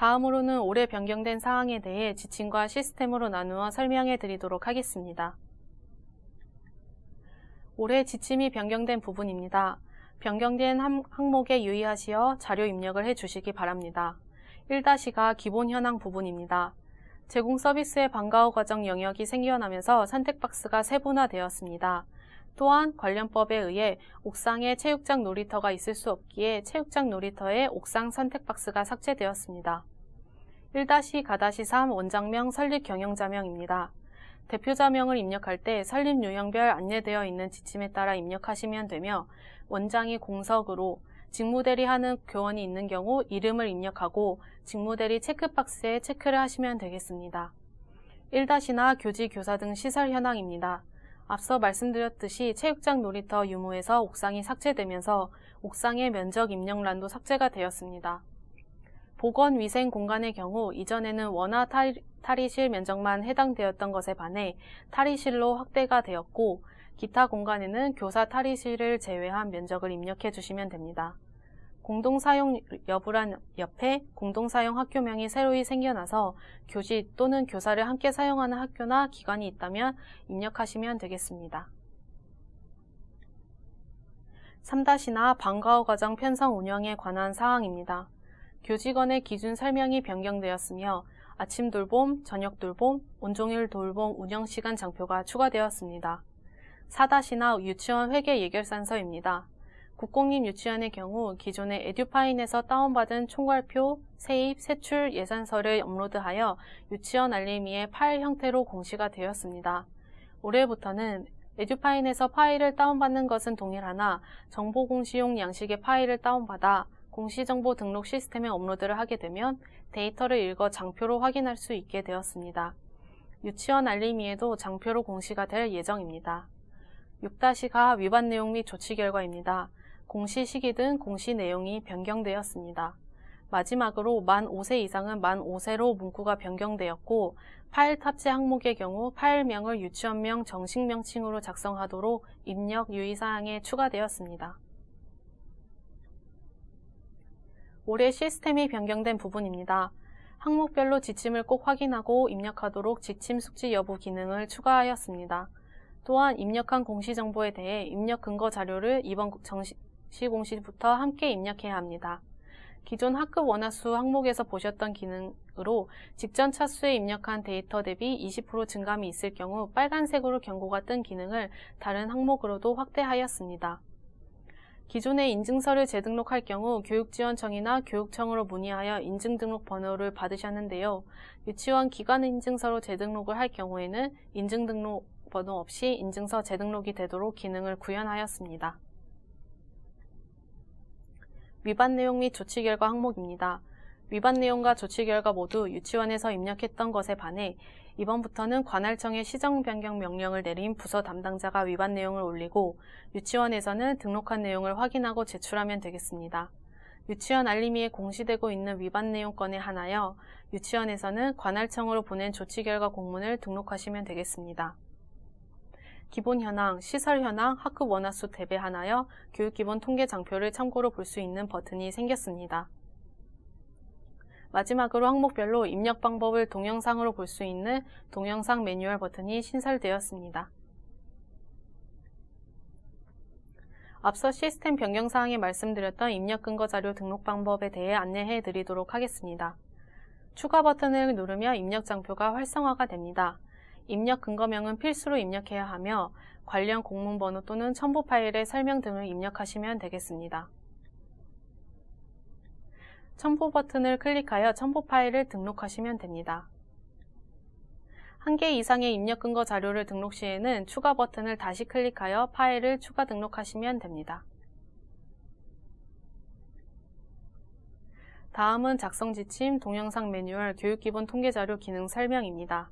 다음으로는 올해 변경된 사항에 대해 지침과 시스템으로 나누어 설명해 드리도록 하겠습니다. 올해 지침이 변경된 부분입니다. 변경된 항목에 유의하시어 자료 입력을 해 주시기 바랍니다. 1-가 기본 현황 부분입니다. 제공 서비스의 방과 후 과정 영역이 생겨나면서 선택 박스가 세분화되었습니다. 또한 관련법에 의해 옥상에 체육장 놀이터가 있을 수 없기에 체육장 놀이터에 옥상 선택 박스가 삭제되었습니다. 1-가-3 원장명 설립 경영자명입니다. 대표자명을 입력할 때 설립 유형별 안내되어 있는 지침에 따라 입력하시면 되며 원장이 공석으로 직무대리 하는 교원이 있는 경우 이름을 입력하고 직무대리 체크박스에 체크를 하시면 되겠습니다. 1-나 교지, 교사 등 시설 현황입니다. 앞서 말씀드렸듯이 체육장 놀이터 유무에서 옥상이 삭제되면서 옥상의 면적 입력란도 삭제가 되었습니다. 보건위생 공간의 경우 이전에는 원화 탈의실 면적만 해당되었던 것에 반해 탈의실로 확대가 되었고 기타 공간에는 교사 탈의실을 제외한 면적을 입력해 주시면 됩니다. 공동사용 여부란 옆에 공동사용 학교명이 새로이 생겨나서 교직 또는 교사를 함께 사용하는 학교나 기관이 있다면 입력하시면 되겠습니다. 3-나 방과 후 과정 편성 운영에 관한 사항입니다. 교직원의 기준 설명이 변경되었으며 아침 돌봄, 저녁 돌봄, 온종일 돌봄 운영시간 장표가 추가되었습니다. 4-나 유치원 회계 예결산서입니다. 국공립 유치원의 경우 기존의 에듀파인에서 다운받은 총괄표, 세입, 세출 예산서를 업로드하여 유치원 알림이의 파일 형태로 공시가 되었습니다. 올해부터는 에듀파인에서 파일을 다운받는 것은 동일하나 정보 공시용 양식의 파일을 다운받아 공시정보 등록 시스템에 업로드를 하게 되면 데이터를 읽어 장표로 확인할 수 있게 되었습니다. 유치원 알림이에도 장표로 공시가 될 예정입니다. 6-가 위반 내용 및 조치 결과입니다. 공시 시기 등 공시 내용이 변경되었습니다. 마지막으로 만 5세 이상은 만 5세로 문구가 변경되었고 파일 탑재 항목의 경우 파일명을 유치원명 정식 명칭으로 작성하도록 입력 유의사항에 추가되었습니다. 올해 시스템이 변경된 부분입니다. 항목별로 지침을 꼭 확인하고 입력하도록 지침 숙지 여부 기능을 추가하였습니다. 또한 입력한 공시정보에 대해 입력 근거 자료를 이번 정시공시부터 함께 입력해야 합니다. 기존 학급 원화수 항목에서 보셨던 기능으로 직전 차수에 입력한 데이터 대비 20% 증감이 있을 경우 빨간색으로 경고가 뜬 기능을 다른 항목으로도 확대하였습니다. 기존에 인증서를 재등록할 경우 교육지원청이나 교육청으로 문의하여 인증등록 번호를 받으셨는데요. 유치원 기관 인증서로 재등록을 할 경우에는 인증등록 번호 없이 인증서 재등록이 되도록 기능을 구현하였습니다. 위반 내용 및 조치 결과 항목입니다. 위반 내용과 조치 결과 모두 유치원에서 입력했던 것에 반해 이번부터는 관할청에 시정 변경 명령을 내린 부서 담당자가 위반 내용을 올리고 유치원에서는 등록한 내용을 확인하고 제출하면 되겠습니다. 유치원 알림이에 공시되고 있는 위반 내용 건에 한하여 유치원에서는 관할청으로 보낸 조치 결과 공문을 등록하시면 되겠습니다. 기본 현황, 시설 현황, 학급 원화수 대배하여 교육기본 통계 장표를 참고로 볼 수 있는 버튼이 생겼습니다. 마지막으로 항목별로 입력 방법을 동영상으로 볼 수 있는 동영상 매뉴얼 버튼이 신설되었습니다. 앞서 시스템 변경 사항에 말씀드렸던 입력 근거 자료 등록 방법에 대해 안내해 드리도록 하겠습니다. 추가 버튼을 누르며 입력 장표가 활성화가 됩니다. 입력 근거명은 필수로 입력해야 하며 관련 공문 번호 또는 첨부 파일의 설명 등을 입력하시면 되겠습니다. 첨부 버튼을 클릭하여 첨부 파일을 등록하시면 됩니다. 1개 이상의 입력 근거 자료를 등록 시에는 추가 버튼을 다시 클릭하여 파일을 추가 등록하시면 됩니다. 다음은 작성 지침, 동영상 매뉴얼, 교육기본 통계자료 기능 설명입니다.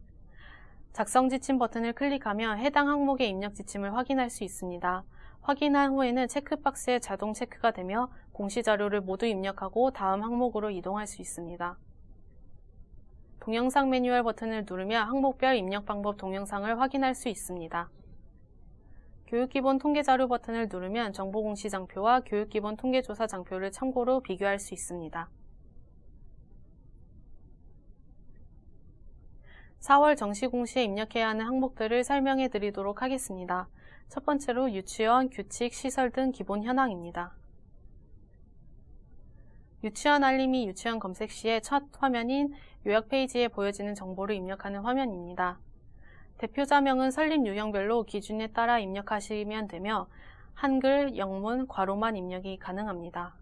작성 지침 버튼을 클릭하면 해당 항목의 입력 지침을 확인할 수 있습니다. 확인한 후에는 체크박스에 자동 체크가 되며 공시자료를 모두 입력하고 다음 항목으로 이동할 수 있습니다. 동영상 매뉴얼 버튼을 누르며 항목별 입력 방법 동영상을 확인할 수 있습니다. 교육기본 통계자료 버튼을 누르면 정보공시장표와 교육기본 통계조사 장표를 참고로 비교할 수 있습니다. 4월 정시 공시에 입력해야 하는 항목들을 설명해 드리도록 하겠습니다. 첫 번째로 유치원, 규칙, 시설 등 기본 현황입니다. 유치원 알림 및 유치원 검색 시에 첫 화면인 요약 페이지에 보여지는 정보를 입력하는 화면입니다. 대표자명은 설립 유형별로 기준에 따라 입력하시면 되며 한글, 영문, 괄호만 입력이 가능합니다.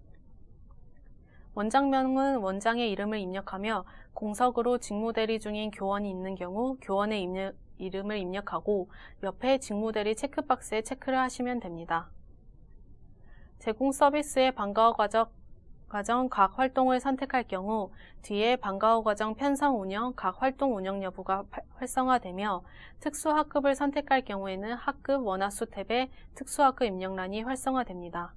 원장명은 원장의 이름을 입력하며 공석으로 직무대리 중인 교원이 있는 경우 교원의 이름을 입력하고 옆에 직무대리 체크박스에 체크를 하시면 됩니다. 제공 서비스의 방과후 과정 각 활동을 선택할 경우 뒤에 방과후 과정 편성 운영 각 활동 운영 여부가 활성화되며 특수학급을 선택할 경우에는 학급 원화수 탭에 특수학급 입력란이 활성화됩니다.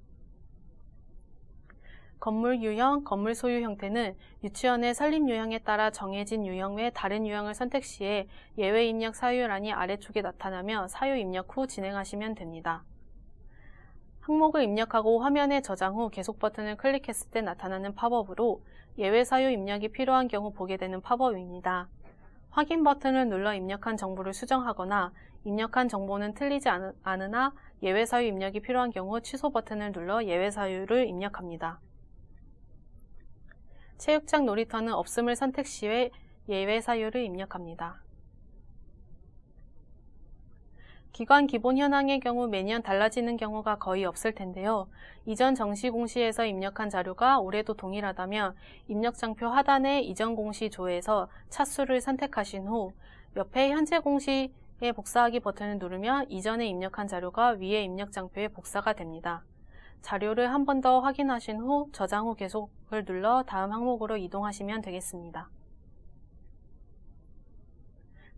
건물 유형, 건물 소유 형태는 유치원의 설립 유형에 따라 정해진 유형 외 다른 유형을 선택 시에 예외 입력 사유란이 아래쪽에 나타나며 사유 입력 후 진행하시면 됩니다. 항목을 입력하고 화면에 저장 후 계속 버튼을 클릭했을 때 나타나는 팝업으로 예외 사유 입력이 필요한 경우 보게 되는 팝업입니다. 확인 버튼을 눌러 입력한 정보를 수정하거나 입력한 정보는 틀리지 않으나 예외 사유 입력이 필요한 경우 취소 버튼을 눌러 예외 사유를 입력합니다. 체육장 놀이터는 없음을 선택 시에 예외 사유를 입력합니다. 기관 기본 현황의 경우 매년 달라지는 경우가 거의 없을 텐데요. 이전 정시 공시에서 입력한 자료가 올해도 동일하다면 입력장표 하단의 이전 공시 조에서 차수를 선택하신 후 옆에 현재 공시에 복사하기 버튼을 누르면 이전에 입력한 자료가 위에 입력장표에 복사가 됩니다. 자료를 한 번 더 확인하신 후 저장 후 계속을 눌러 다음 항목으로 이동하시면 되겠습니다.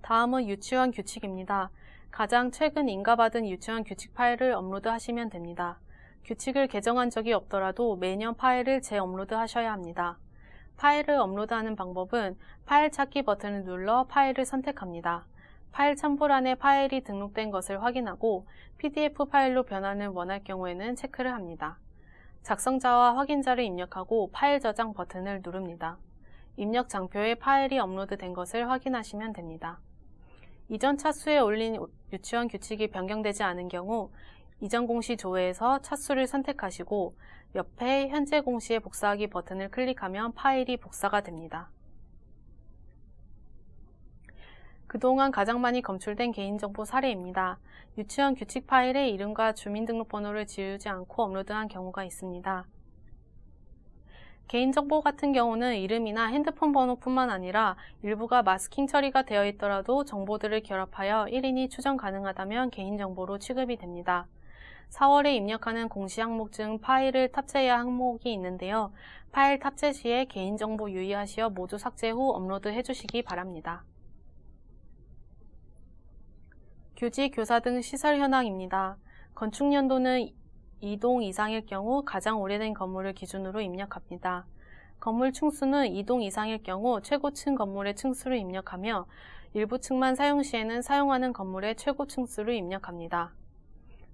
다음은 유치원 규칙입니다. 가장 최근 인가받은 유치원 규칙 파일을 업로드하시면 됩니다. 규칙을 개정한 적이 없더라도 매년 파일을 재업로드 하셔야 합니다. 파일을 업로드하는 방법은 파일 찾기 버튼을 눌러 파일을 선택합니다. 파일 첨부란에 파일이 등록된 것을 확인하고 PDF 파일로 변환을 원할 경우에는 체크를 합니다. 작성자와 확인자를 입력하고 파일 저장 버튼을 누릅니다. 입력 장표에 파일이 업로드된 것을 확인하시면 됩니다. 이전 차수에 올린 유치원 규칙이 변경되지 않은 경우 이전 공시 조회에서 차수를 선택하시고 옆에 현재 공시에 복사하기 버튼을 클릭하면 파일이 복사가 됩니다. 그동안 가장 많이 검출된 개인정보 사례입니다. 유치원 규칙 파일에 이름과 주민등록번호를 지우지 않고 업로드한 경우가 있습니다. 개인정보 같은 경우는 이름이나 핸드폰 번호뿐만 아니라 일부가 마스킹 처리가 되어 있더라도 정보들을 결합하여 1인이 추정 가능하다면 개인정보로 취급이 됩니다. 4월에 입력하는 공시 항목 중 파일을 탑재해야 항목이 있는데요. 파일 탑재 시에 개인정보 유의하시어 모두 삭제 후 업로드 해주시기 바랍니다. 교직, 교사 등 시설 현황입니다. 건축연도는 2동 이상일 경우 가장 오래된 건물을 기준으로 입력합니다. 건물 층수는 2동 이상일 경우 최고층 건물의 층수를 입력하며 일부 층만 사용 시에는 사용하는 건물의 최고 층수를 입력합니다.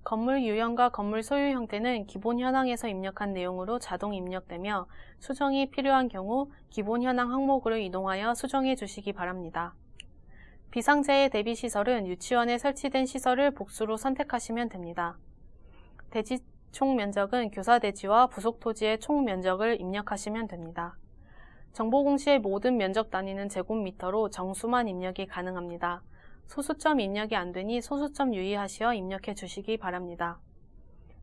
건물 유형과 건물 소유 형태는 기본 현황에서 입력한 내용으로 자동 입력되며 수정이 필요한 경우 기본 현황 항목으로 이동하여 수정해 주시기 바랍니다. 비상재해 대비 시설은 유치원에 설치된 시설을 복수로 선택하시면 됩니다. 대지 총 면적은 교사 대지와 부속 토지의 총 면적을 입력하시면 됩니다. 정보 공시의 모든 면적 단위는 제곱미터로 정수만 입력이 가능합니다. 소수점 입력이 안 되니 소수점 유의하시어 입력해 주시기 바랍니다.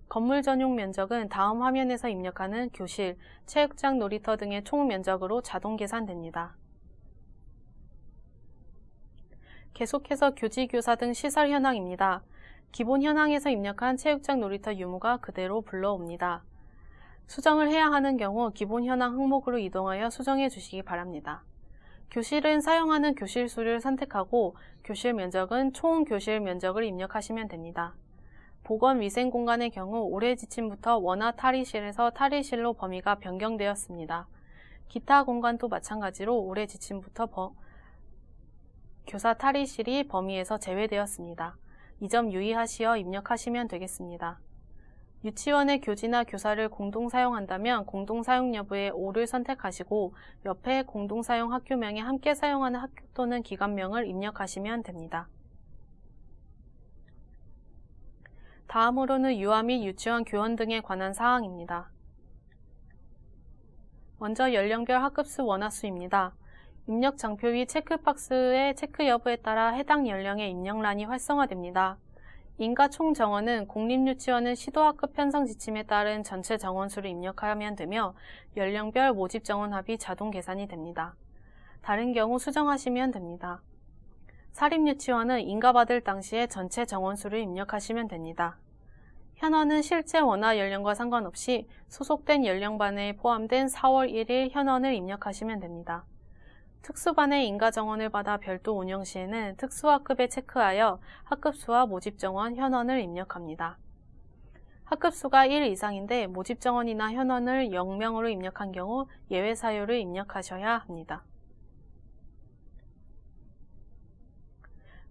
건물 전용 면적은 다음 화면에서 입력하는 교실, 체육장, 놀이터 등의 총 면적으로 자동 계산됩니다. 계속해서 교직, 교사 등 시설 현황입니다. 기본 현황에서 입력한 체육장, 놀이터 유무가 그대로 불러옵니다. 수정을 해야 하는 경우 기본 현황 항목으로 이동하여 수정해 주시기 바랍니다. 교실은 사용하는 교실 수를 선택하고 교실 면적은 총 교실 면적을 입력하시면 됩니다. 보건위생 공간의 경우 올해 지침부터 원화 탈의실에서 탈의실로 범위가 변경되었습니다. 기타 공간도 마찬가지로 올해 지침부터 교사 탈의실이 범위에서 제외되었습니다. 이 점 유의하시어 입력하시면 되겠습니다. 유치원의 교지나 교사를 공동 사용한다면 공동 사용 여부의 5를 선택하시고 옆에 공동 사용 학교명에 함께 사용하는 학교 또는 기관명을 입력하시면 됩니다. 다음으로는 유아 및 유치원 교원 등에 관한 사항입니다. 먼저 연령별 학급수 원화수입니다. 입력 장표 위 체크박스의 체크 여부에 따라 해당 연령의 입력란이 활성화됩니다. 인가 총 정원은 공립유치원은 시도학급 편성 지침에 따른 전체 정원수를 입력하면 되며 연령별 모집 정원 합이 자동 계산이 됩니다. 다른 경우 수정하시면 됩니다. 사립유치원은 인가받을 당시에 전체 정원수를 입력하시면 됩니다. 현원은 실제 원화 연령과 상관없이 소속된 연령반에 포함된 4월 1일 현원을 입력하시면 됩니다. 특수반의 인가 정원을 받아 별도 운영 시에는 특수학급에 체크하여 학급수와 모집 정원, 현원을 입력합니다. 학급수가 1 이상인데 모집 정원이나 현원을 0명으로 입력한 경우 예외 사유를 입력하셔야 합니다.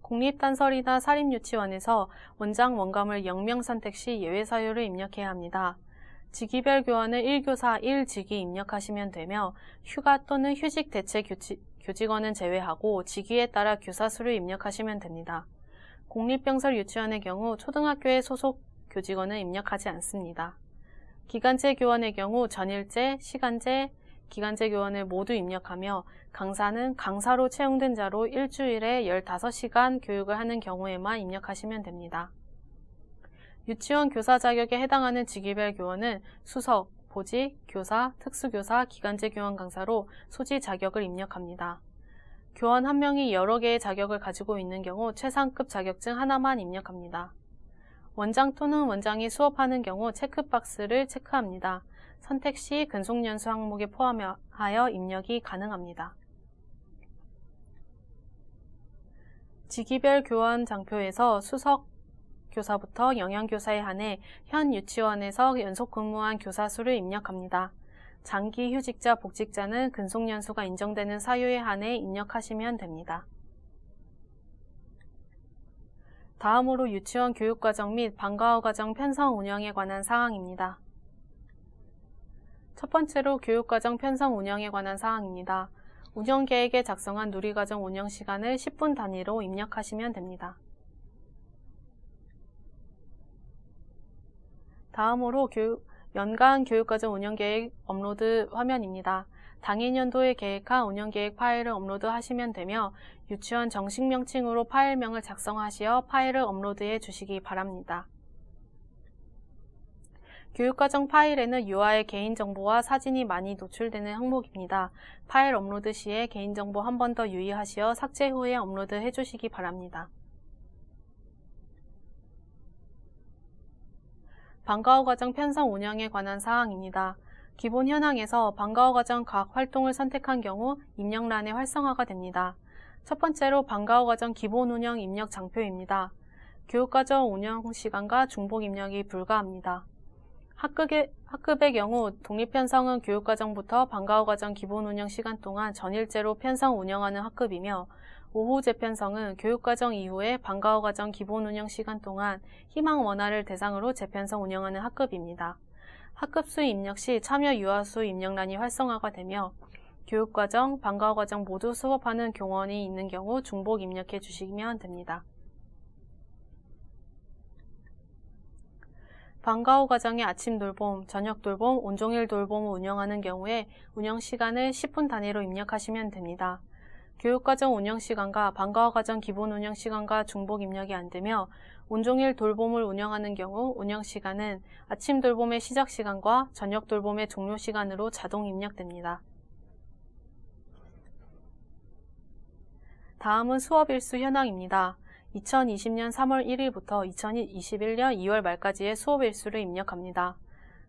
공립단설이나 사립유치원에서 원장, 원감을 0명 선택 시 예외 사유를 입력해야 합니다. 직위별 교원을 1교사 1직위 입력하시면 되며 휴가 또는 휴직 대체 교직원은 제외하고 직위에 따라 교사 수를 입력하시면 됩니다. 공립병설 유치원의 경우 초등학교에 소속 교직원은 입력하지 않습니다. 기간제 교원의 경우 전일제, 시간제, 기간제 교원을 모두 입력하며 강사는 강사로 채용된 자로 일주일에 15시간 교육을 하는 경우에만 입력하시면 됩니다. 유치원 교사 자격에 해당하는 직위별 교원은 수석, 보직, 교사, 특수교사, 기간제 교원 강사로 소지 자격을 입력합니다. 교원 한 명이 여러 개의 자격을 가지고 있는 경우 최상급 자격증 하나만 입력합니다. 원장 또는 원장이 수업하는 경우 체크박스를 체크합니다. 선택 시 근속연수 항목에 포함하여 입력이 가능합니다. 직위별 교원 장표에서 수석 교사부터 영양교사에 한해 현 유치원에서 연속 근무한 교사 수를 입력합니다. 장기 휴직자, 복직자는 근속연수가 인정되는 사유에 한해 입력하시면 됩니다. 다음으로 유치원 교육과정 및 방과후 과정 편성 운영에 관한 사항입니다. 첫 번째로 교육과정 편성 운영에 관한 사항입니다. 운영계획에 작성한 누리과정 운영 시간을 10분 단위로 입력하시면 됩니다. 다음으로 연간 교육과정 운영계획 업로드 화면입니다. 당일 연도에 계획한 운영계획 파일을 업로드하시면 되며 유치원 정식 명칭으로 파일명을 작성하시어 파일을 업로드해 주시기 바랍니다. 교육과정 파일에는 유아의 개인정보와 사진이 많이 노출되는 항목입니다. 파일 업로드 시에 개인정보 한 번 더 유의하시어 삭제 후에 업로드해 주시기 바랍니다. 방과후 과정 편성 운영에 관한 사항입니다. 기본 현황에서 방과후 과정 각 활동을 선택한 경우 입력란의 활성화가 됩니다. 첫 번째로 방과후 과정 기본 운영 입력 장표입니다. 교육과정 운영 시간과 중복 입력이 불가합니다. 학급의 경우 독립편성은 교육과정부터 방과후 과정 기본 운영 시간 동안 전일제로 편성 운영하는 학급이며 오후 재편성은 교육과정 이후에 방과후 과정 기본 운영 시간 동안 희망 원화를 대상으로 재편성 운영하는 학급입니다. 학급수 입력 시 참여 유아수 입력란이 활성화가 되며 교육과정, 방과후 과정 모두 수업하는 교원이 있는 경우 중복 입력해 주시면 됩니다. 방과후 과정의 아침 돌봄, 저녁 돌봄, 온종일 돌봄을 운영하는 경우에 운영 시간을 10분 단위로 입력하시면 됩니다. 교육과정 운영시간과 방과후 과정 기본 운영시간과 중복 입력이 안 되며 온종일 돌봄을 운영하는 경우 운영시간은 아침 돌봄의 시작시간과 저녁 돌봄의 종료시간으로 자동 입력됩니다. 다음은 수업 일수 현황입니다. 2020년 3월 1일부터 2021년 2월 말까지의 수업 일수를 입력합니다.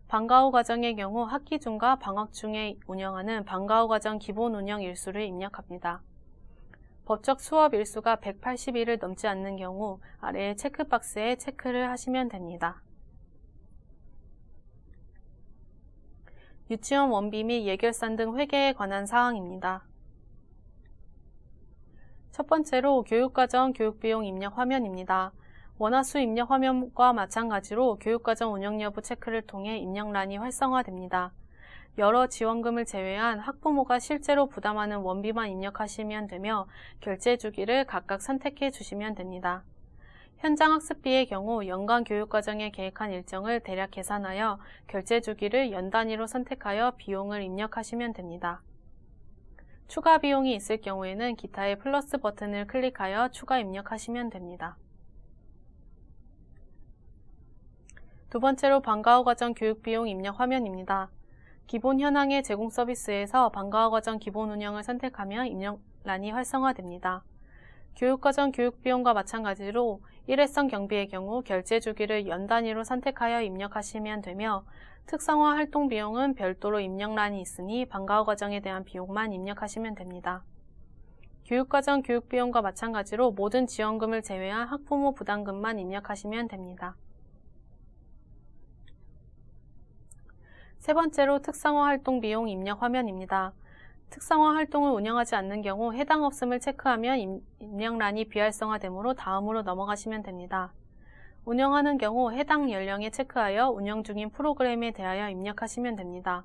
방과후 과정의 경우 학기 중과 방학 중에 운영하는 방과후 과정 기본 운영 일수를 입력합니다. 법적 수업 일수가 180일을 넘지 않는 경우 아래의 체크박스에 체크를 하시면 됩니다. 유치원 원비 및 예결산 등 회계에 관한 사항입니다. 첫 번째로 교육과정 교육비용 입력 화면입니다. 원화수 입력 화면과 마찬가지로 교육과정 운영 여부 체크를 통해 입력란이 활성화됩니다. 여러 지원금을 제외한 학부모가 실제로 부담하는 원비만 입력하시면 되며 결제 주기를 각각 선택해 주시면 됩니다. 현장 학습비의 경우 연간 교육과정에 계획한 일정을 대략 계산하여 결제 주기를 연 단위로 선택하여 비용을 입력하시면 됩니다. 추가 비용이 있을 경우에는 기타의 플러스 버튼을 클릭하여 추가 입력하시면 됩니다. 두 번째로 방과후 과정 교육비용 입력 화면입니다. 기본 현황의 제공 서비스에서 방과후 과정 기본 운영을 선택하면 입력란이 활성화됩니다. 교육과정 교육비용과 마찬가지로 일회성 경비의 경우 결제 주기를 연 단위로 선택하여 입력하시면 되며 특성화 활동 비용은 별도로 입력란이 있으니 방과후 과정에 대한 비용만 입력하시면 됩니다. 교육과정 교육비용과 마찬가지로 모든 지원금을 제외한 학부모 부담금만 입력하시면 됩니다. 세 번째로 특성화 활동 비용 입력 화면입니다. 특성화 활동을 운영하지 않는 경우 해당 없음을 체크하면 입력란이 비활성화되므로 다음으로 넘어가시면 됩니다. 운영하는 경우 해당 연령에 체크하여 운영 중인 프로그램에 대하여 입력하시면 됩니다.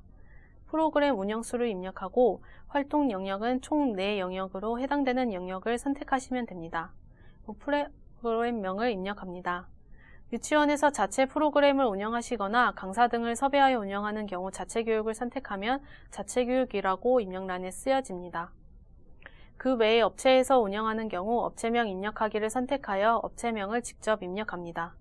프로그램 운영수를 입력하고 활동 영역은 총 4영역으로 해당되는 영역을 선택하시면 됩니다. 프로그램명을 입력합니다. 유치원에서 자체 프로그램을 운영하시거나 강사 등을 섭외하여 운영하는 경우 자체 교육을 선택하면 자체 교육이라고 입력란에 쓰여집니다. 그 외에 업체에서 운영하는 경우 업체명 입력하기를 선택하여 업체명을 직접 입력합니다.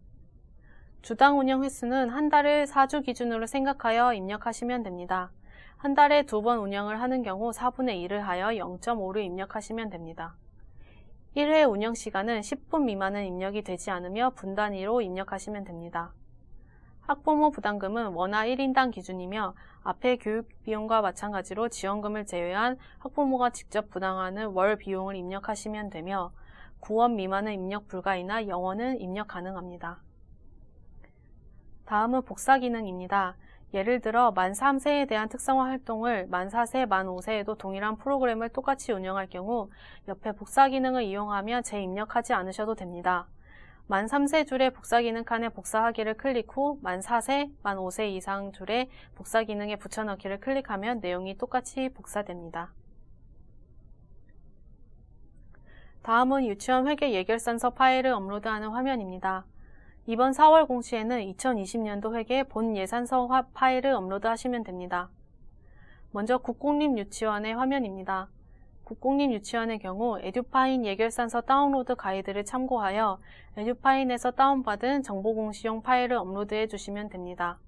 주당 운영 횟수는 한 달을 4주 기준으로 생각하여 입력하시면 됩니다. 한 달에 2번 운영을 하는 경우 4분의 1을 하여 0.5를 입력하시면 됩니다. 1회 운영 시간은 10분 미만은 입력이 되지 않으며 분 단위로 입력하시면 됩니다. 학부모 부담금은 원화 1인당 기준이며 앞의 교육비용과 마찬가지로 지원금을 제외한 학부모가 직접 부담하는 월 비용을 입력하시면 되며 9원 미만은 입력 불가이나 0원은 입력 가능합니다. 다음은 복사 기능입니다. 예를 들어 만 3세에 대한 특성화 활동을 만 4세, 만 5세에도 동일한 프로그램을 똑같이 운영할 경우 옆에 복사 기능을 이용하면 재입력하지 않으셔도 됩니다. 만 3세 줄의 복사 기능 칸에 복사하기를 클릭 후 만 4세, 만 5세 이상 줄의 복사 기능에 붙여넣기를 클릭하면 내용이 똑같이 복사됩니다. 다음은 유치원 회계 예결산서 파일을 업로드하는 화면입니다. 이번 4월 공시에는 2020년도 회계 본 예산서 파일을 업로드하시면 됩니다. 먼저 국공립유치원의 화면입니다. 국공립유치원의 경우 에듀파인 예결산서 다운로드 가이드를 참고하여 에듀파인에서 다운받은 정보공시용 파일을 업로드해 주시면 됩니다.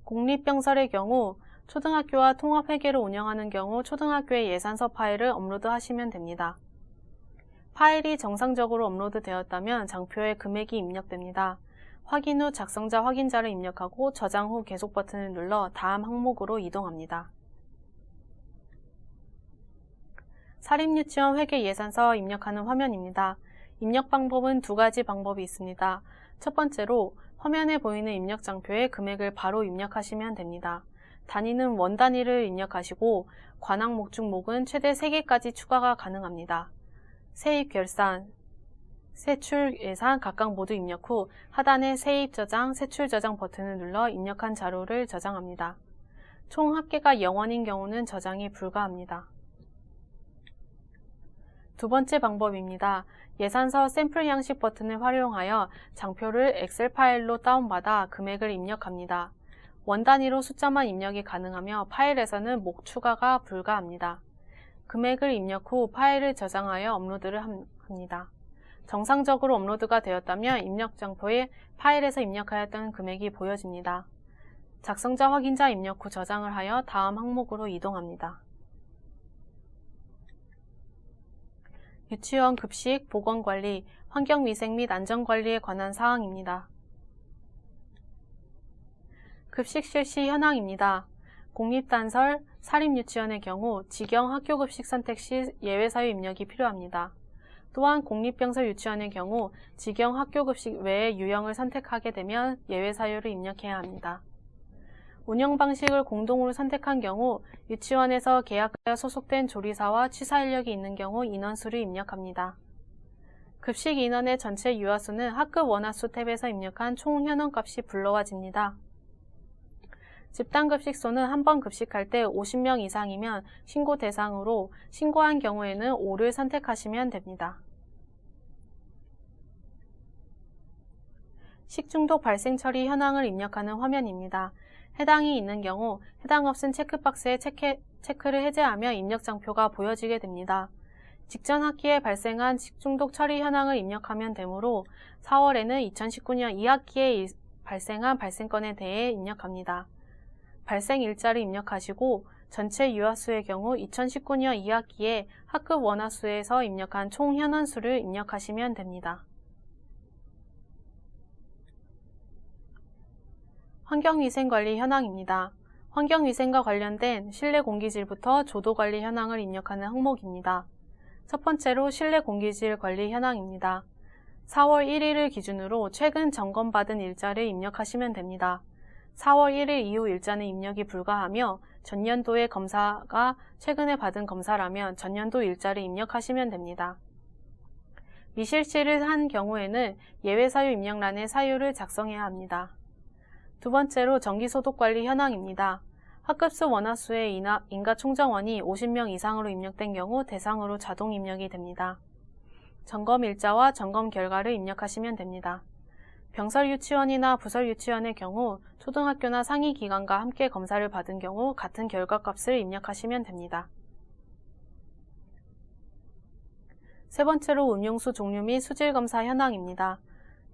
공립병설의 경우 초등학교와 통합회계를 운영하는 경우 초등학교의 예산서 파일을 업로드하시면 됩니다. 파일이 정상적으로 업로드되었다면 장표에 금액이 입력됩니다. 확인 후 작성자 확인자를 입력하고 저장 후 계속 버튼을 눌러 다음 항목으로 이동합니다. 사립유치원 회계 예산서 입력하는 화면입니다. 입력 방법은 2가지 방법이 있습니다. 첫 번째로 화면에 보이는 입력 장표에 금액을 바로 입력하시면 됩니다. 단위는 원 단위를 입력하시고 관항목 중 목은 최대 3개까지 추가가 가능합니다. 세입 결산, 세출 예산 각각 모두 입력 후 하단에 세입 저장, 세출 저장 버튼을 눌러 입력한 자료를 저장합니다. 총 합계가 0원인 경우는 저장이 불가합니다. 두 번째 방법입니다. 예산서 샘플 양식 버튼을 활용하여 장표를 엑셀 파일로 다운받아 금액을 입력합니다. 원 단위로 숫자만 입력이 가능하며 파일에서는 목 추가가 불가합니다. 금액을 입력 후 파일을 저장하여 업로드를 합니다. 정상적으로 업로드가 되었다면 입력 장표에 파일에서 입력하였던 금액이 보여집니다. 작성자 확인자 입력 후 저장을 하여 다음 항목으로 이동합니다. 유치원 급식, 보건관리, 환경위생 및 안전관리에 관한 사항입니다. 급식 실시 현황입니다. 공립단설, 사립유치원의 경우 직영 학교급식 선택 시 예외사유 입력이 필요합니다. 또한 공립병설 유치원의 경우 직영 학교급식 외의 유형을 선택하게 되면 예외사유를 입력해야 합니다. 운영 방식을 공동으로 선택한 경우 유치원에서 계약하여 소속된 조리사와 취사 인력이 있는 경우 인원수를 입력합니다. 급식 인원의 전체 유아수는 학급 원화수 탭에서 입력한 총 현원값이 불러와집니다. 집단 급식소는 한 번 급식할 때 50명 이상이면 신고 대상으로, 신고한 경우에는 5를 선택하시면 됩니다. 식중독 발생 처리 현황을 입력하는 화면입니다. 해당이 있는 경우 해당 없은 체크박스에 체크를 해제하며 입력장표가 보여지게 됩니다. 직전 학기에 발생한 식중독 처리 현황을 입력하면 되므로 4월에는 2019년 2학기에 발생한 발생건에 대해 입력합니다. 발생 일자를 입력하시고 전체 유아수의 경우 2019년 2학기에 학급 원화수에서 입력한 총 현원수를 입력하시면 됩니다. 환경위생관리 현황입니다. 환경위생과 관련된 실내 공기질부터 조도관리 현황을 입력하는 항목입니다. 첫 번째로 실내 공기질 관리 현황입니다. 4월 1일을 기준으로 최근 점검받은 일자를 입력하시면 됩니다. 4월 1일 이후 일자는 입력이 불가하며 전년도의 검사가 최근에 받은 검사라면 전년도 일자를 입력하시면 됩니다. 미실시를 한 경우에는 예외 사유 입력란에 사유를 작성해야 합니다. 두 번째로 전기소독관리 현황입니다. 학급수 원화수의 인가총정원이 50명 이상으로 입력된 경우 대상으로 자동 입력이 됩니다. 점검 일자와 점검 결과를 입력하시면 됩니다. 병설 유치원이나 부설 유치원의 경우 초등학교나 상위 기관과 함께 검사를 받은 경우 같은 결과값을 입력하시면 됩니다. 세 번째로 음용수 종류 및 수질 검사 현황입니다.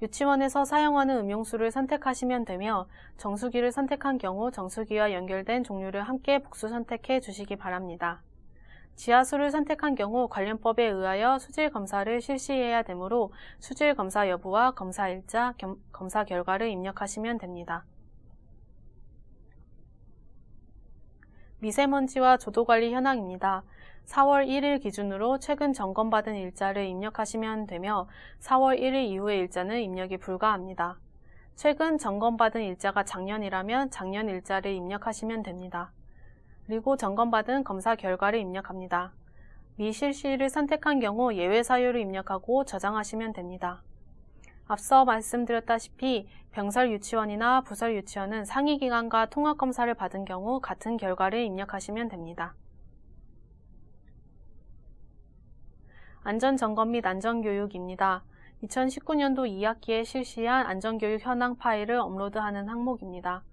유치원에서 사용하는 음용수를 선택하시면 되며 정수기를 선택한 경우 정수기와 연결된 종류를 함께 복수 선택해 주시기 바랍니다. 지하수를 선택한 경우 관련법에 의하여 수질 검사를 실시해야 되므로 수질 검사 여부와 검사 일자, 검사 결과를 입력하시면 됩니다. 미세먼지와 조도관리 현황입니다. 4월 1일 기준으로 최근 점검받은 일자를 입력하시면 되며 4월 1일 이후의 일자는 입력이 불가합니다. 최근 점검받은 일자가 작년이라면 작년 일자를 입력하시면 됩니다. 그리고 점검받은 검사 결과를 입력합니다. 미실시를 선택한 경우 예외 사유를 입력하고 저장하시면 됩니다. 앞서 말씀드렸다시피 병설 유치원이나 부설 유치원은 상위 기관과 통합 검사를 받은 경우 같은 결과를 입력하시면 됩니다. 안전점검 및 안전교육입니다. 2019년도 2학기에 실시한 안전교육 현황 파일을 업로드하는 항목입니다.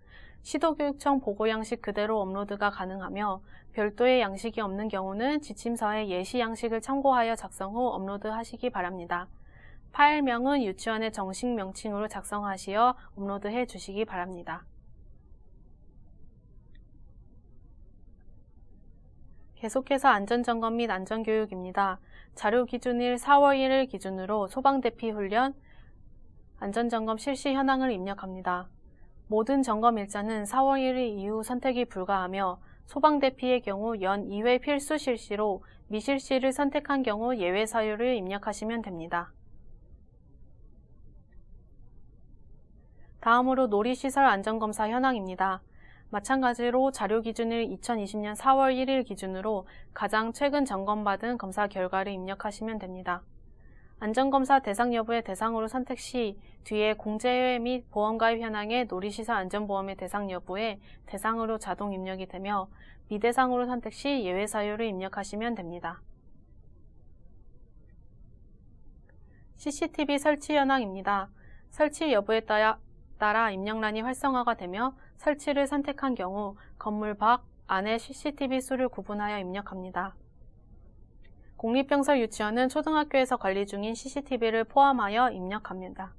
시도교육청 보고 양식 그대로 업로드가 가능하며 별도의 양식이 없는 경우는 지침서의 예시 양식을 참고하여 작성 후 업로드하시기 바랍니다. 파일명은 유치원의 정식 명칭으로 작성하시어 업로드해 주시기 바랍니다. 계속해서 안전점검 및 안전교육입니다. 자료 기준일 4월 1일 기준으로 소방대피 훈련, 안전점검 실시 현황을 입력합니다. 모든 점검 일자는 4월 1일 이후 선택이 불가하며 소방대피의 경우 연 2회 필수 실시로 미실시를 선택한 경우 예외 사유를 입력하시면 됩니다. 다음으로 놀이시설 안전검사 현황입니다. 마찬가지로 자료 기준일 2020년 4월 1일 기준으로 가장 최근 점검받은 검사 결과를 입력하시면 됩니다. 안전검사 대상 여부의 대상으로 선택 시 뒤에 공제외 및 보험가입 현황의 놀이시설 안전보험의 대상 여부에 대상으로 자동 입력이 되며 미대상으로 선택 시 예외 사유를 입력하시면 됩니다. CCTV 설치 현황입니다. 설치 여부에 따라 입력란이 활성화가 되며 설치를 선택한 경우 건물 밖, 안에 CCTV 수를 구분하여 입력합니다. 공립병설 유치원은 초등학교에서 관리 중인 CCTV를 포함하여 입력합니다.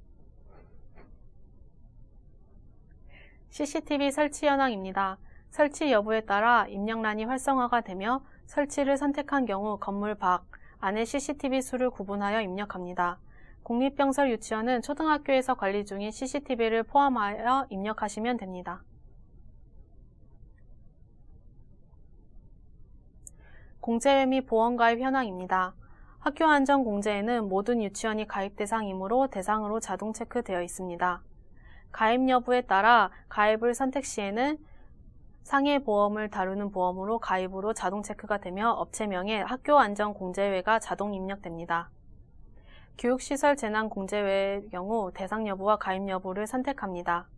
CCTV 설치 현황입니다. 설치 여부에 따라 입력란이 활성화가 되며 설치를 선택한 경우 건물 밖, 안에 CCTV 수를 구분하여 입력합니다. 공립병설 유치원은 초등학교에서 관리 중인 CCTV를 포함하여 입력하시면 됩니다. 공제회 및 보험가입 현황입니다. 학교안전공제에는 모든 유치원이 가입 대상이므로 대상으로 자동 체크되어 있습니다. 가입 여부에 따라 가입을 선택 시에는 상해 보험을 다루는 보험으로 가입으로 자동 체크가 되며 업체명에 학교안전공제회가 자동 입력됩니다. 교육시설 재난공제의 경우 대상 여부와 가입 여부를 선택합니다.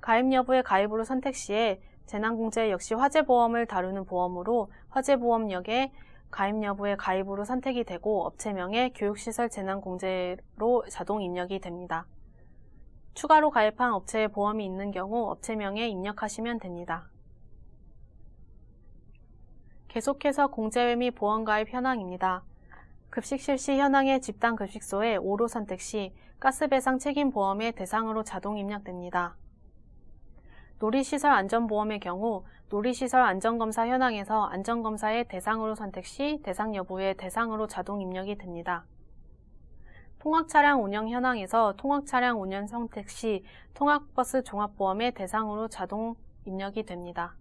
가입 여부의 가입으로 선택 시에 재난공제 역시 화재보험을 다루는 보험으로 화재보험역에 가입 여부의 가입으로 선택이 되고 업체명에 교육시설 재난공제로 자동 입력이 됩니다. 추가로 가입한 업체에 보험이 있는 경우 업체명에 입력하시면 됩니다. 계속해서 공제회 및 보험가입 현황입니다. 급식 실시 현황의 집단급식소에 5로 선택 시 가스배상 책임보험의 대상으로 자동 입력됩니다. 놀이시설 안전보험의 경우 놀이시설 안전검사 현황에서 안전검사의 대상으로 선택 시 대상 여부의 대상으로 자동 입력이 됩니다. 통학차량 운영 현황에서 통학차량 운영 선택 시 통학버스 종합보험의 대상으로 자동 입력이 됩니다.